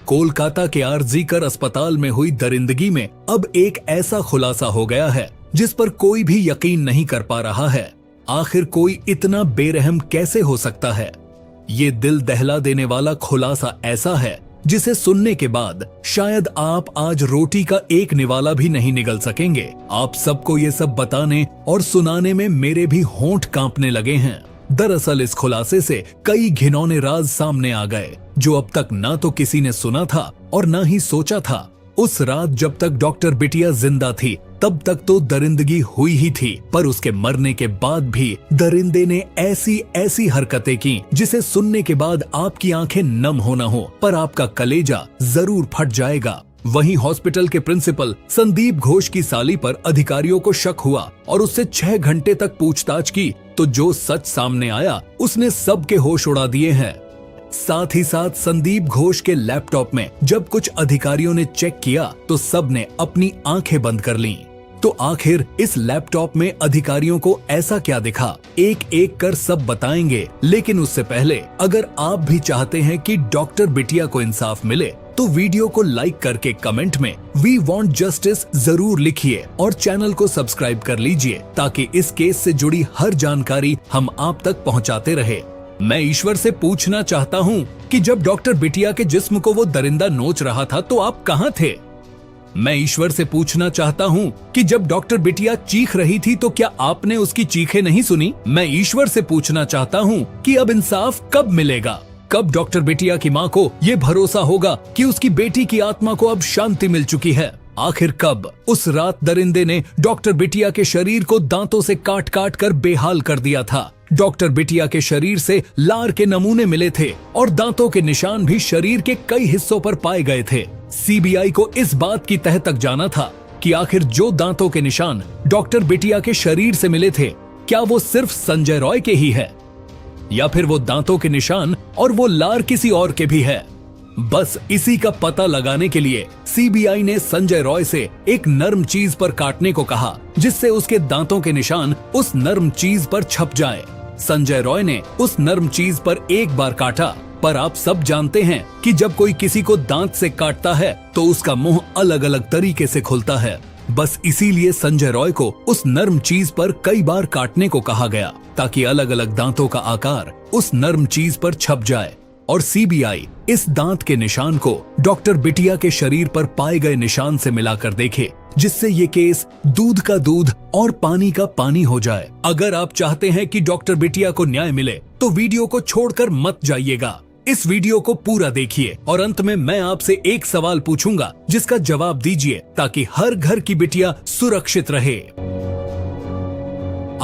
कोलकाता के आरजीकर अस्पताल में हुई दरिंदगी में अब एक ऐसा खुलासा हो गया है जिस पर कोई भी यकीन नहीं कर पा रहा है। आखिर कोई इतना बेरहम कैसे हो सकता है? ये दिल दहला देने वाला खुलासा ऐसा है जिसे सुनने के बाद शायद आप आज रोटी का एक निवाला भी नहीं निगल सकेंगे। आप सबको ये सब बताने और सुनाने में मेरे भी होंठ कांपने लगे हैं। दरअसल इस खुलासे से कई घिनौने राज सामने आ गए जो अब तक ना तो किसी ने सुना था और ना ही सोचा था। उस रात जब तक डॉक्टर बिटिया जिंदा थी तब तक तो दरिंदगी हुई ही थी, पर उसके मरने के बाद भी दरिंदे ने ऐसी ऐसी हरकतें की जिसे सुनने के बाद आपकी आंखें नम होना हो पर आपका कलेजा जरूर फट जाएगा। वहीं हॉस्पिटल के प्रिंसिपल संदीप घोष की साली पर अधिकारियों को शक हुआ और उससे 6 घंटे तक पूछताछ की तो जो सच सामने आया उसने सबके होश उड़ा दिए हैं। साथ ही साथ संदीप घोष के लैपटॉप में जब कुछ अधिकारियों ने चेक किया तो सब ने अपनी आंखें बंद कर लीं। तो आखिर इस लैपटॉप में अधिकारियों को ऐसा क्या दिखा, एक एक कर सब बताएंगे। लेकिन उससे पहले अगर आप भी चाहते हैं कि डॉक्टर बिटिया को इंसाफ मिले तो वीडियो को लाइक करके कमेंट में वी वांट जस्टिस जरूर लिखिए और चैनल को सब्सक्राइब कर लीजिए ताकि इस केस से जुड़ी हर जानकारी हम आप तक पहुंचाते रहे। मैं ईश्वर से पूछना चाहता हूं कि जब डॉक्टर बिटिया के जिस्म को वो दरिंदा नोच रहा था तो आप कहां थे? मैं ईश्वर से पूछना चाहता हूं कि जब डॉक्टर बिटिया चीख रही थी तो क्या आपने उसकी चीखें नहीं सुनी? मैं ईश्वर से पूछना चाहता हूं कि अब इंसाफ कब मिलेगा? कब डॉक्टर बिटिया की मां को ये भरोसा होगा कि उसकी बेटी की आत्मा को अब शांति मिल चुकी है? आखिर कब? उस रात दरिंदे ने डॉक्टर बिटिया के शरीर को दांतों से काट काट कर बेहाल कर दिया था। डॉक्टर बिटिया के शरीर से लार के नमूने मिले थे और दांतों के निशान भी शरीर के कई हिस्सों पर पाए गए थे। सीबीआई को इस बात की तह तक जाना था कि आखिर जो दांतों के निशान डॉक्टर बिटिया के शरीर से मिले थे क्या वो सिर्फ संजय रॉय के ही है या फिर वो दांतों के निशान और वो लार किसी और के भी है। बस इसी का पता लगाने के लिए सीबीआई ने संजय रॉय से एक नर्म चीज पर काटने को कहा जिससे उसके दांतों के निशान उस नर्म चीज पर छप जाए। संजय रॉय ने उस नर्म चीज पर एक बार काटा, पर आप सब जानते हैं कि जब कोई किसी को दांत से काटता है तो उसका मुंह अलग अलग तरीके से खुलता है। बस इसीलिए संजय रॉय को उस नर्म चीज पर कई बार काटने को कहा गया ताकि अलग अलग दांतों का आकार उस नर्म चीज पर छप जाए और सीबीआई इस दांत के निशान को डॉक्टर बिटिया के शरीर पर पाए गए निशान से मिलाकर देखे, जिससे ये केस दूध का दूध और पानी का पानी हो जाए। अगर आप चाहते हैं कि डॉक्टर बिटिया को न्याय मिले तो वीडियो को छोड़कर मत जाइएगा। इस वीडियो को पूरा देखिए और अंत में मैं आपसे एक सवाल पूछूंगा जिसका जवाब दीजिए ताकि हर घर की बिटिया सुरक्षित रहे।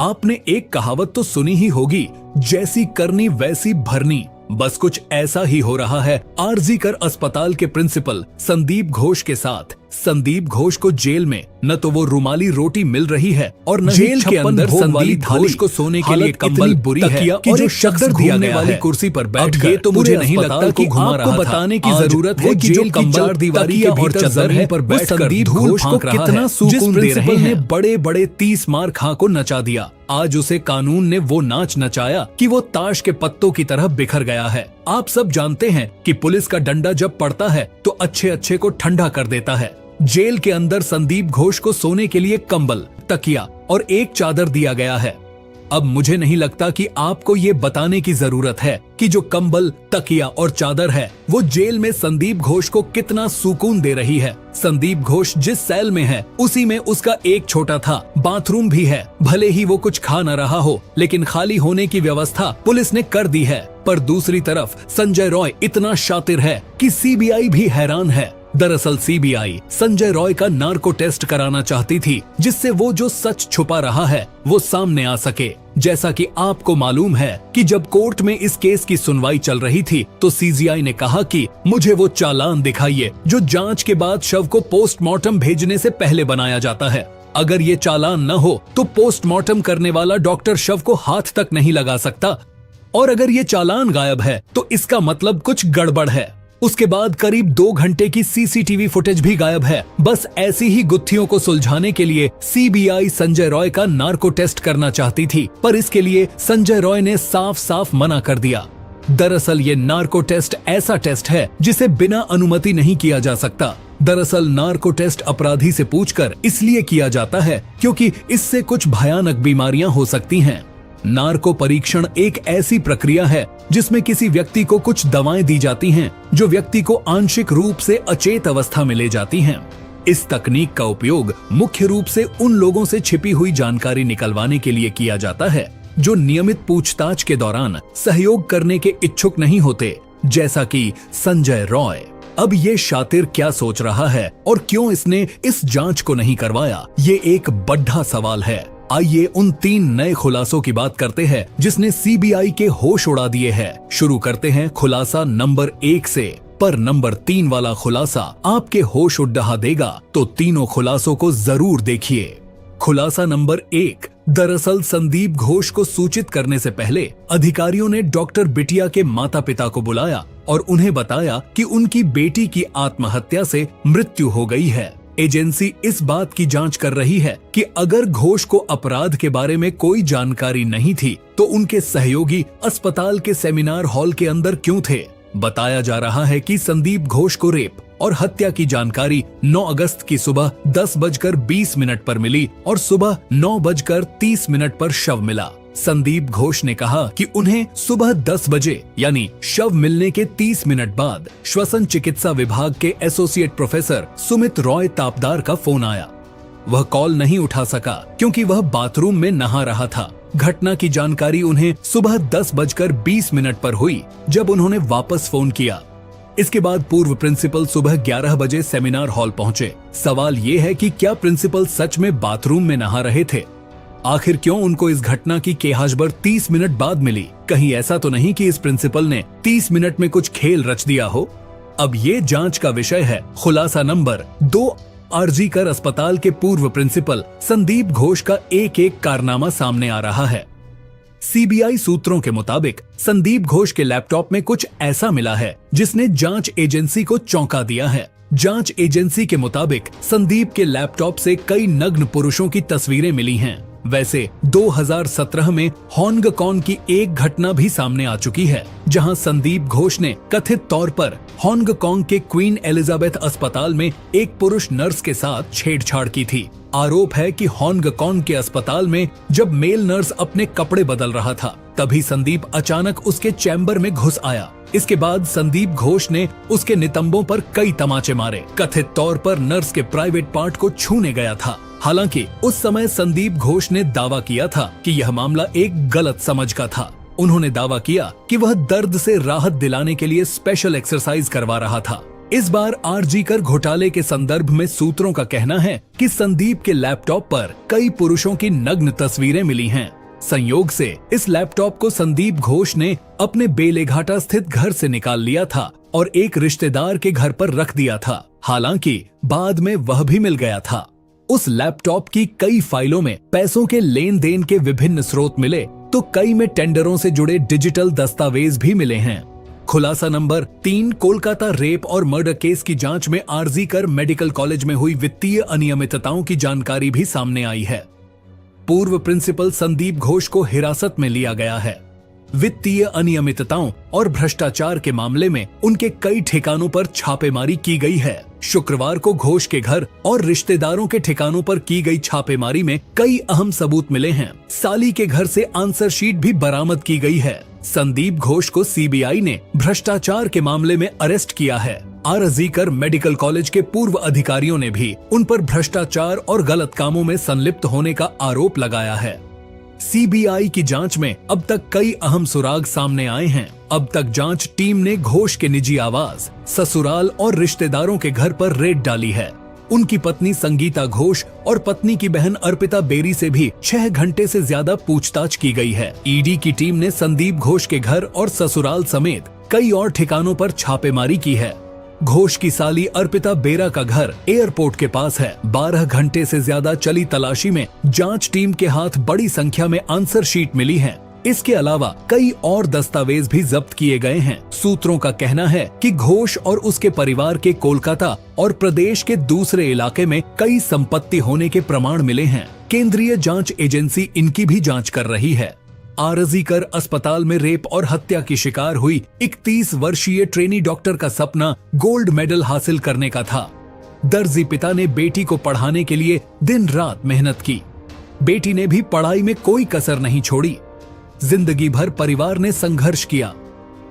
आपने एक कहावत तो सुनी ही होगी, जैसी करनी वैसी भरनी। बस कुछ ऐसा ही हो रहा है आरजीकर अस्पताल के प्रिंसिपल संदीप घोष के साथ। संदीप घोष को जेल में न तो वो रुमाली रोटी मिल रही है और न जेल के अंदर संदीप घोष को सोने के लिए कंबल बुरी है कि जो शख्स घूमने वाली कुर्सी पर बैठ गए तो मुझे नहीं लगता कि आपको बताने की जरूरत है कि जो कंबल दीवारी के भीतर जमीन पर बैठकर संदीप घोष को कितना सुकून दे रहे हैं। बड़े बड़े 30 मार खा को नचा दिया। आज उसे कानून ने वो नाच नचाया कि वो ताश के पत्तों की तरह बिखर गया है। आप सब जानते हैं कि पुलिस का डंडा जब पड़ता है तो अच्छे अच्छे को ठंडा कर देता है। जेल के अंदर संदीप घोष को सोने के लिए कंबल, तकिया और एक चादर दिया गया है। अब मुझे नहीं लगता कि आपको ये बताने की जरूरत है कि जो कंबल, तकिया और चादर है वो जेल में संदीप घोष को कितना सुकून दे रही है। संदीप घोष जिस सेल में है उसी में उसका एक छोटा था बाथरूम भी है। भले ही वो कुछ खा न रहा हो लेकिन खाली होने की व्यवस्था पुलिस ने कर दी है। पर दूसरी तरफ संजय रॉय इतना शातिर है कि सीबीआई भी हैरान है। दरअसल सीबीआई संजय रॉय का नार्को टेस्ट कराना चाहती थी जिससे वो जो सच छुपा रहा है वो सामने आ सके। जैसा कि आपको मालूम है कि जब कोर्ट में इस केस की सुनवाई चल रही थी तो सीबीआई ने कहा कि मुझे वो चालान दिखाइए जो जांच के बाद शव को पोस्टमार्टम भेजने से पहले बनाया जाता है। अगर ये चालान न हो तो पोस्टमार्टम करने वाला डॉक्टर शव को हाथ तक नहीं लगा सकता और अगर ये चालान गायब है तो इसका मतलब कुछ गड़बड़ है। उसके बाद करीब 2 घंटे की सीसीटीवी फुटेज भी गायब है। बस ऐसी ही गुत्थियों को सुलझाने के लिए सीबीआई संजय रॉय का नार्को टेस्ट करना चाहती थी, पर इसके लिए संजय रॉय ने साफ साफ मना कर दिया। दरअसल ये नार्को टेस्ट ऐसा टेस्ट है जिसे बिना अनुमति नहीं किया जा सकता। दरअसल नार्को टेस्ट अपराधी से पूछकर इसलिए किया जाता है क्योंकि इससे कुछ भयानक बीमारियां हो सकती हैं। नार्को परीक्षण एक ऐसी प्रक्रिया है जिसमें किसी व्यक्ति को कुछ दवाएं दी जाती हैं जो व्यक्ति को आंशिक रूप से अचेत अवस्था में ले जाती हैं। इस तकनीक का उपयोग मुख्य रूप से उन लोगों से छिपी हुई जानकारी निकलवाने के लिए किया जाता है जो नियमित पूछताछ के दौरान सहयोग करने के इच्छुक नहीं होते, जैसा कि संजय रॉय। अब ये शातिर क्या सोच रहा है और क्यों इसने इस जांच को नहीं करवाया, ये एक बड़ा सवाल है। आइए उन 3 नए खुलासों की बात करते हैं जिसने सीबीआई के होश उड़ा दिए हैं। शुरू करते हैं खुलासा नंबर 1 से। पर नंबर 3 वाला खुलासा आपके होश उड़ा देगा, तो तीनों खुलासों को जरूर देखिए। खुलासा नंबर 1। दरअसल संदीप घोष को सूचित करने से पहले अधिकारियों ने डॉक्टर बिटिया के माता पिता को बुलाया और उन्हें बताया कि उनकी बेटी की आत्महत्या से मृत्यु हो गई है। एजेंसी इस बात की जांच कर रही है कि अगर घोष को अपराध के बारे में कोई जानकारी नहीं थी तो उनके सहयोगी अस्पताल के सेमिनार हॉल के अंदर क्यों थे। बताया जा रहा है कि संदीप घोष को रेप और हत्या की जानकारी 9 अगस्त की सुबह 10:20 पर मिली और सुबह 9:30 पर शव मिला। संदीप घोष ने कहा कि उन्हें सुबह 10 बजे यानी शव मिलने के 30 मिनट बाद श्वसन चिकित्सा विभाग के एसोसिएट प्रोफेसर सुमित रॉय तापदार का फोन आया। वह कॉल नहीं उठा सका क्योंकि वह बाथरूम में नहा रहा था। घटना की जानकारी उन्हें सुबह 10:20 पर हुई जब उन्होंने वापस फोन किया। इसके बाद पूर्व प्रिंसिपल सुबह 11 बजे सेमिनार हॉल पहुंचे। सवाल ये है कि क्या प्रिंसिपल सच में बाथरूम में नहा रहे थे? आखिर क्यों उनको इस घटना की केहाजबर 30 मिनट बाद मिली? कहीं ऐसा तो नहीं कि इस प्रिंसिपल ने 30 मिनट में कुछ खेल रच दिया हो? अब ये जांच का विषय है। खुलासा नंबर 2। आरजीकर अस्पताल के पूर्व प्रिंसिपल संदीप घोष का एक कारनामा सामने आ रहा है। सीबीआई सूत्रों के मुताबिक संदीप घोष के लैपटॉप में कुछ ऐसा मिला है जिसने जांच एजेंसी को चौंका दिया है। जांच एजेंसी के मुताबिक संदीप के लैपटॉप से कई नग्न पुरुषों की तस्वीरें मिली हैं। वैसे 2017 में हांगकांग की एक घटना भी सामने आ चुकी है जहां संदीप घोष ने कथित तौर पर हांगकांग के क्वीन एलिजाबेथ अस्पताल में एक पुरुष नर्स के साथ छेड़छाड़ की थी। आरोप है कि हांगकांग के अस्पताल में जब मेल नर्स अपने कपड़े बदल रहा था तभी संदीप अचानक उसके चैम्बर में घुस आया। इसके बाद संदीप घोष ने उसके नितंबों पर कई तमाचे मारे। कथित तौर पर नर्स के प्राइवेट पार्ट को छूने गया था। हालांकि उस समय संदीप घोष ने दावा किया था कि यह मामला एक गलत समझ का था। उन्होंने दावा किया कि वह दर्द से राहत दिलाने के लिए स्पेशल एक्सरसाइज करवा रहा था। इस बार आरजीकर घोटाले के संदर्भ में सूत्रों का कहना है कि संदीप के लैपटॉप पर कई पुरुषों की नग्न तस्वीरें मिली हैं। संयोग से इस लैपटॉप को संदीप घोष ने अपने बेलेघाटा स्थित घर से निकाल लिया था और एक रिश्तेदार के घर पर रख दिया था। हालांकि बाद में वह भी मिल गया था। उस लैपटॉप की कई फाइलों में पैसों के लेन देन के विभिन्न स्रोत मिले तो कई में टेंडरों से जुड़े डिजिटल दस्तावेज भी मिले हैं। खुलासा नंबर 3। कोलकाता रेप और मर्डर केस की जांच में आरजीकर मेडिकल कॉलेज में हुई वित्तीय अनियमितताओं की जानकारी भी सामने आई है। पूर्व प्रिंसिपल संदीप घोष को हिरासत में लिया गया है। वित्तीय अनियमितताओं और भ्रष्टाचार के मामले में उनके कई ठिकानों पर छापेमारी की गई है। शुक्रवार को घोष के घर और रिश्तेदारों के ठिकानों पर की गई छापेमारी में कई अहम सबूत मिले हैं। साली के घर से आंसर शीट भी बरामद की गई है। संदीप घोष को सीबीआई ने भ्रष्टाचार के मामले में अरेस्ट किया है। आरजीकर मेडिकल कॉलेज के पूर्व अधिकारियों ने भी उन पर भ्रष्टाचार और गलत कामों में संलिप्त होने का आरोप लगाया है। सीबीआई की जांच में अब तक कई अहम सुराग सामने आए हैं। अब तक जांच टीम ने घोष के निजी आवास, ससुराल और रिश्तेदारों के घर पर रेड डाली है। उनकी पत्नी संगीता घोष और पत्नी की बहन अर्पिता बेरी से भी 6 घंटे से ज्यादा पूछताछ की गई है। ईडी की टीम ने संदीप घोष के घर और ससुराल समेत कई और ठिकानों पर छापेमारी की है। घोष की साली अर्पिता बेरा का घर एयरपोर्ट के पास है। 12 घंटे से ज्यादा चली तलाशी में जांच टीम के हाथ बड़ी संख्या में आंसर शीट मिली है। इसके अलावा कई और दस्तावेज भी जब्त किए गए हैं। सूत्रों का कहना है कि घोष और उसके परिवार के कोलकाता और प्रदेश के दूसरे इलाके में कई संपत्ति होने के प्रमाण मिले हैं। केंद्रीय जांच एजेंसी इनकी भी जांच कर रही है। आरजी कर अस्पताल में रेप और हत्या की शिकार हुई 31 वर्षीय ट्रेनी डॉक्टर का सपना गोल्ड मेडल हासिल करने का था। दर्जी पिता ने बेटी को पढ़ाने के लिए दिन रात मेहनत की। बेटी ने भी पढ़ाई में कोई कसर नहीं छोड़ी। जिंदगी भर परिवार ने संघर्ष किया।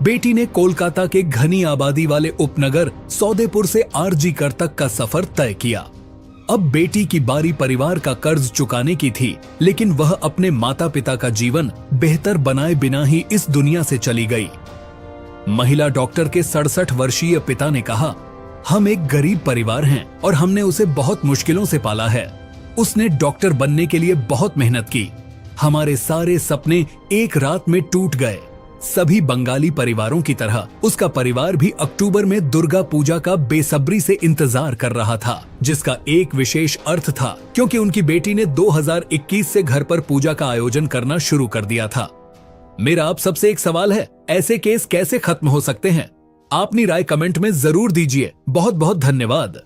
बेटी ने कोलकाता के घनी आबादी वाले उपनगर सौदेपुर से आरजी कर तक का सफर तय किया। अब बेटी की बारी परिवार का कर्ज चुकाने की थी, लेकिन वह अपने माता पिता का जीवन बेहतर बनाए बिना ही इस दुनिया से चली गई। महिला डॉक्टर के 67 वर्षीय पिता ने कहा, हम एक गरीब परिवार हैं और हमने उसे बहुत मुश्किलों से पाला है। उसने डॉक्टर बनने के लिए बहुत मेहनत की। हमारे सारे सपने एक रात में टूट गए। सभी बंगाली परिवारों की तरह उसका परिवार भी अक्टूबर में दुर्गा पूजा का बेसब्री से इंतजार कर रहा था, जिसका एक विशेष अर्थ था क्योंकि उनकी बेटी ने 2021 से घर पर पूजा का आयोजन करना शुरू कर दिया था। मेरा आप सबसे एक सवाल है, ऐसे केस कैसे खत्म हो सकते हैं? अपनी राय कमेंट में जरूर दीजिए। बहुत बहुत धन्यवाद।